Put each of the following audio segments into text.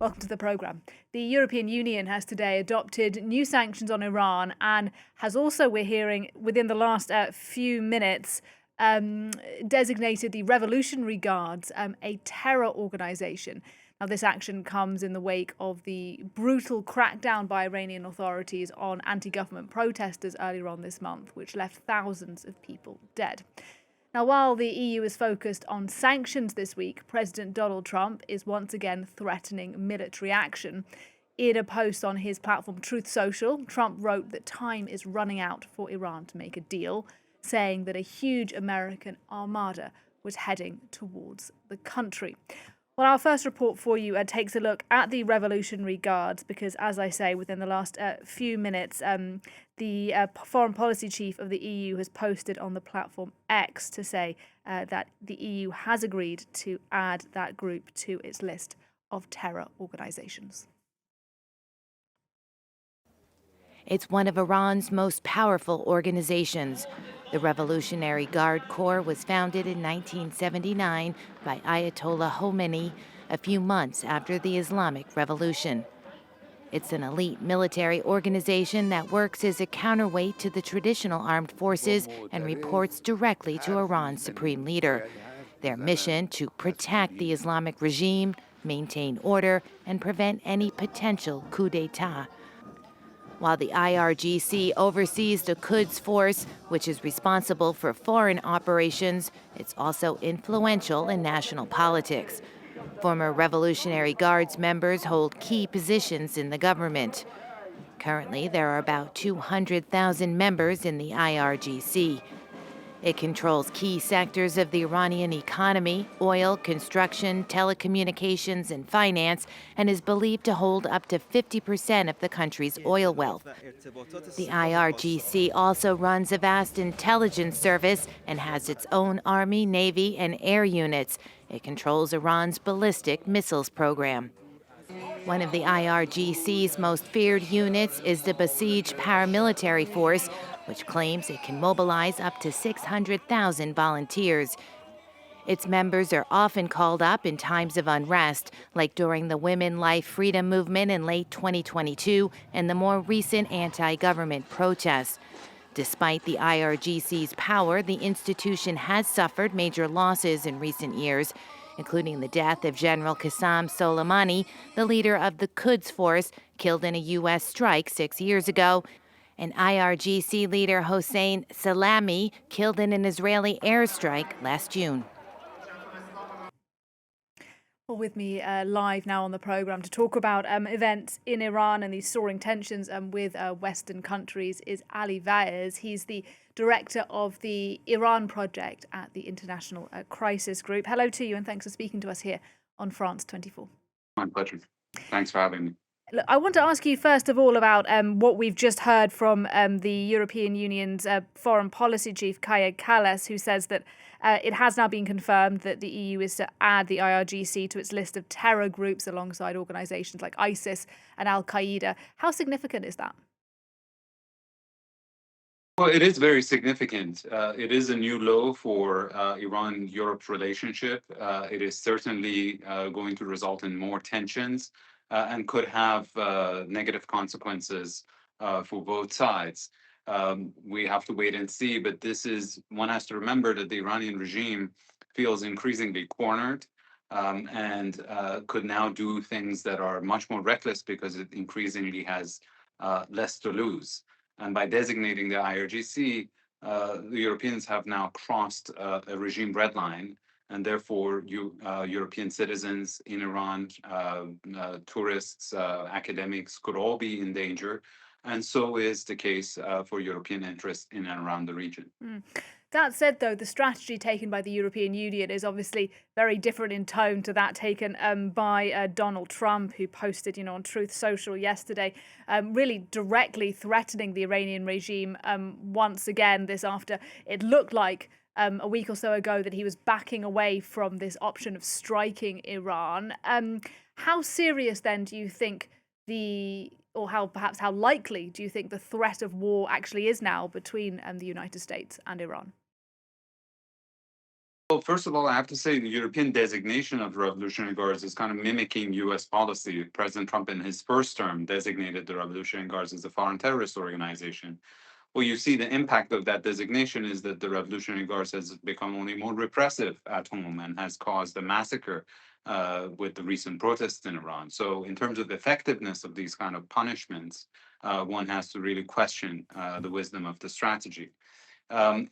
welcome to the programme. The European Union has today adopted new sanctions on Iran and has also, we're hearing, within the last few minutes, designated the Revolutionary Guards a terror organisation. Now, this action comes in the wake of the brutal crackdown by Iranian authorities on anti-government protesters earlier on this month, which left thousands of people dead. Now, while the EU is focused on sanctions this week, President Donald Trump is once again threatening military action. In a post on his platform Truth Social, Trump wrote that time is running out for Iran to make a deal, saying that a huge American armada was heading towards the country. Well, our first report for you takes a look at the Revolutionary Guards because, as I say, within the last few minutes, the foreign policy chief of the EU has posted on the platform X to say that the EU has agreed to add that group to its list of terror organizations. It's one of Iran's most powerful organizations. The Revolutionary Guard Corps was founded in 1979 by Ayatollah Khomeini a few months after the Islamic Revolution. It's an elite military organization that works as a counterweight to the traditional armed forces and reports directly to Iran's supreme leader. Their mission to protect the Islamic regime, maintain order, and prevent any potential coup d'etat. While the IRGC oversees the Quds Force, which is responsible for foreign operations, it's also influential in national politics. Former Revolutionary Guards members hold key positions in the government. Currently, there are about 200,000 members in the IRGC. It controls key sectors of the Iranian economy, oil, construction, telecommunications, and finance, and is believed to hold up to 50% of the country's oil wealth. The IRGC also runs a vast intelligence service and has its own army, navy, and air units. It controls Iran's ballistic missiles program. One of the IRGC's most feared units is the Besieged Paramilitary Force, which claims it can mobilize up to 600,000 volunteers. Its members are often called up in times of unrest, like during the Women Life Freedom movement in late 2022 and the more recent anti-government protests. Despite the IRGC's power, the institution has suffered major losses in recent years, including the death of General Qassem Soleimani, the leader of the Quds Force, killed in a U.S. strike 6 years ago, and IRGC leader Hossein Salami, killed in an Israeli airstrike last June. Well, with me live now on the programme to talk about events in Iran and these soaring tensions with Western countries is Ali Vaez. He's the director of the Iran project at the International Crisis Group. Hello to you and thanks for speaking to us here on France 24. My pleasure. Thanks for having me. Look, I want to ask you first of all about what we've just heard from the European Union's foreign policy chief, Kaja Kallas, who says that it has now been confirmed that the EU is to add the IRGC to its list of terror groups alongside organisations like ISIS and Al-Qaeda. How significant is that? Well, it is very significant. It is a new low for Iran-Europe relationship. It is certainly going to result in more tensions and could have negative consequences for both sides. We have to wait and see, but one has to remember that the Iranian regime feels increasingly cornered and could now do things that are much more reckless because it increasingly has less to lose. And by designating the IRGC, the Europeans have now crossed a regime red line, and therefore European citizens in Iran, tourists, academics could all be in danger. And so is the case for European interests in and around the region. That said, though, the strategy taken by the European Union is obviously very different in tone to that taken by Donald Trump, who posted, on Truth Social yesterday, really directly threatening the Iranian regime once again. This after it looked like a week or so ago that he was backing away from this option of striking Iran. How serious then do you think how likely do you think the threat of war actually is now between the United States and Iran? Well, first of all, I have to say the European designation of Revolutionary Guards is kind of mimicking US policy. President Trump, in his first term, designated the Revolutionary Guards as a foreign terrorist organization. Well, you see the impact of that designation is that the Revolutionary Guards has become only more repressive at home and has caused a massacre with the recent protests in Iran. So, in terms of effectiveness of these kind of punishments, one has to really question the wisdom of the strategy.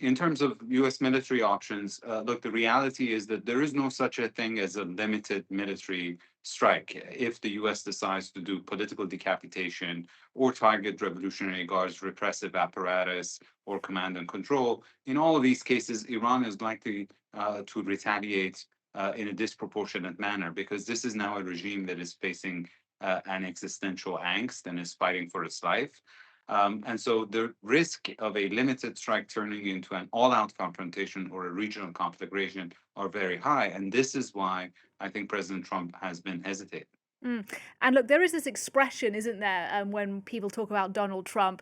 In terms of US military options, look, the reality is that there is no such a thing as a limited military strike. If the US decides to do political decapitation or target Revolutionary Guards, repressive apparatus, or command and control, in all of these cases, Iran is likely to retaliate in a disproportionate manner because this is now a regime that is facing an existential angst and is fighting for its life. And so the risk of a limited strike turning into an all-out confrontation or a regional conflagration are very high. And this is why I think President Trump has been hesitating. And look, there is this expression, isn't there, when people talk about Donald Trump,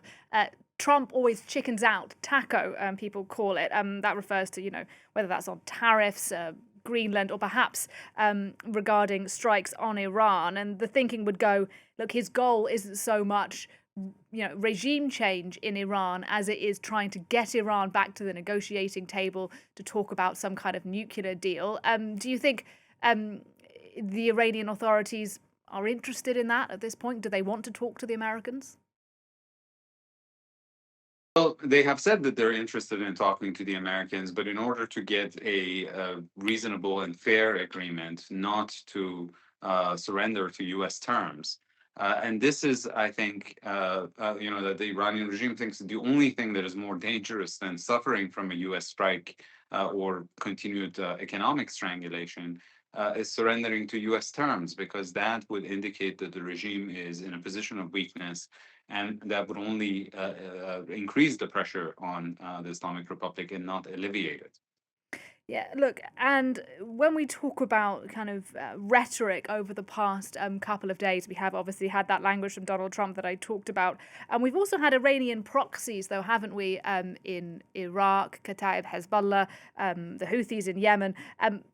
Trump always chickens out, taco, people call it. That refers to, whether that's on tariffs, Greenland, or perhaps regarding strikes on Iran. And the thinking would go, look, his goal isn't so much regime change in Iran as it is trying to get Iran back to the negotiating table to talk about some kind of nuclear deal. Do you think the Iranian authorities are interested in that at this point? Do they want to talk to the Americans? Well, they have said that they're interested in talking to the Americans, but in order to get a reasonable and fair agreement, not to surrender to U.S. terms. And this is, I think, that the Iranian regime thinks the only thing that is more dangerous than suffering from a U.S. strike or continued economic strangulation is surrendering to U.S. terms, because that would indicate that the regime is in a position of weakness, and that would only increase the pressure on the Islamic Republic and not alleviate it. Yeah, look, and when we talk about kind of rhetoric over the past couple of days, we have obviously had that language from Donald Trump that I talked about. And we've also had Iranian proxies, though, haven't we, in Iraq, Kataib Hezbollah, the Houthis in Yemen,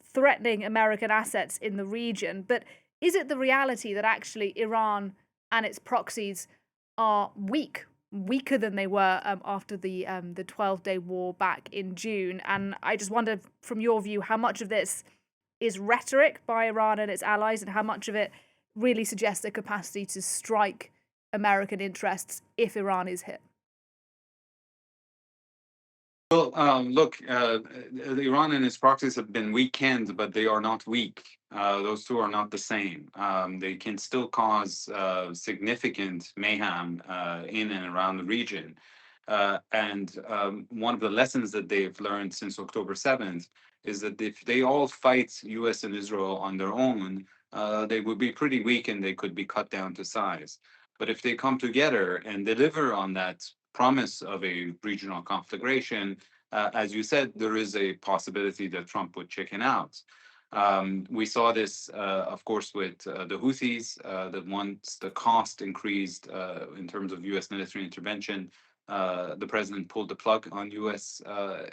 threatening American assets in the region. But is it the reality that actually Iran and its proxies are weaker than they were after the 12-day war back in June? And I just wonder, from your view, how much of this is rhetoric by Iran and its allies, and how much of it really suggests a capacity to strike American interests if Iran is hit? Well, look, Iran and its proxies have been weakened, but they are not weak. Those two are not the same. They can still cause significant mayhem in and around the region. And one of the lessons that they've learned since October 7th is that if they all fight US and Israel on their own, they would be pretty weak and they could be cut down to size. But if they come together and deliver on that promise of a regional conflagration, as you said, there is a possibility that Trump would chicken out. We saw this, of course, with the Houthis, that once the cost increased in terms of US military intervention, the president pulled the plug on US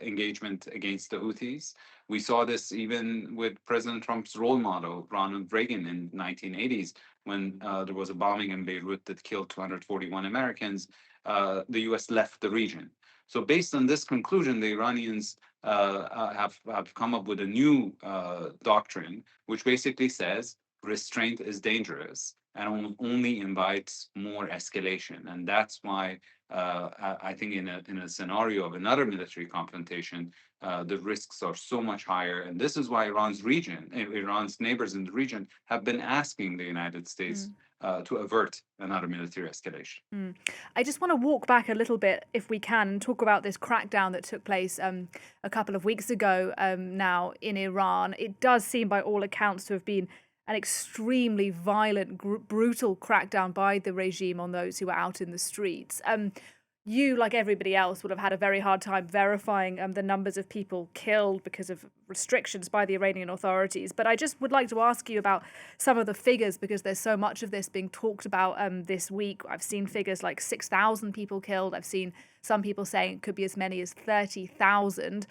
engagement against the Houthis. We saw this even with President Trump's role model, Ronald Reagan, in the 1980s, when there was a bombing in Beirut that killed 241 Americans. The US left the region. So based on this conclusion, the Iranians have come up with a new doctrine, which basically says restraint is dangerous and only invites more escalation. And that's why I think in a scenario of another military confrontation, the risks are so much higher. And this is why Iran's neighbors in the region have been asking the United States to avert another military escalation. I just want to walk back a little bit, if we can, and talk about this crackdown that took place a couple of weeks ago now in Iran. It does seem, by all accounts, to have been an extremely violent, brutal crackdown by the regime on those who were out in the streets. you, like everybody else, would have had a very hard time verifying the numbers of people killed because of restrictions by the Iranian authorities. But I just would like to ask you about some of the figures, because there's so much of this being talked about this week. I've seen figures like 6,000 people killed. I've seen some people saying it could be as many as 30,000.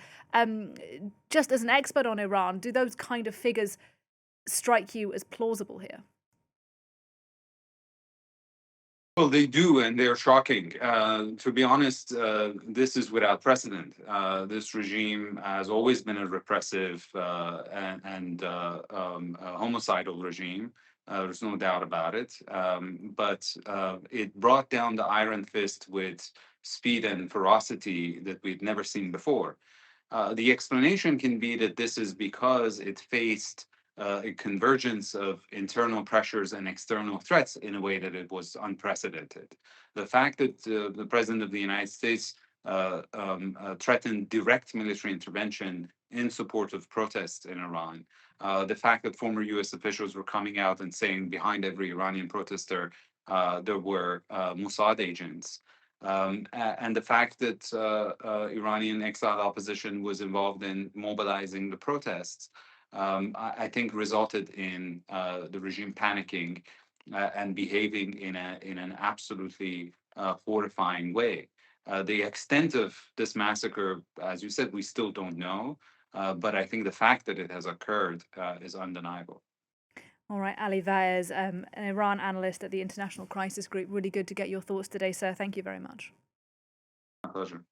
Just as an expert on Iran, do those kind of figures strike you as plausible here? Well, they do, and they're shocking. To be honest, this is without precedent. This regime has always been a repressive and homicidal regime. There's no doubt about it. But it brought down the iron fist with speed and ferocity that we've never seen before. The explanation can be that this is because it faced a convergence of internal pressures and external threats in a way that it was unprecedented. The fact that the President of the United States threatened direct military intervention in support of protests in Iran, the fact that former US officials were coming out and saying behind every Iranian protester there were Mossad agents, and the fact that Iranian exiled opposition was involved in mobilizing the protests, I think resulted in the regime panicking and behaving in an absolutely horrifying way. The extent of this massacre, as you said, we still don't know, but I think the fact that it has occurred is undeniable. All right, Ali Vaez, an Iran analyst at the International Crisis Group. Really good to get your thoughts today, sir. Thank you very much. My pleasure.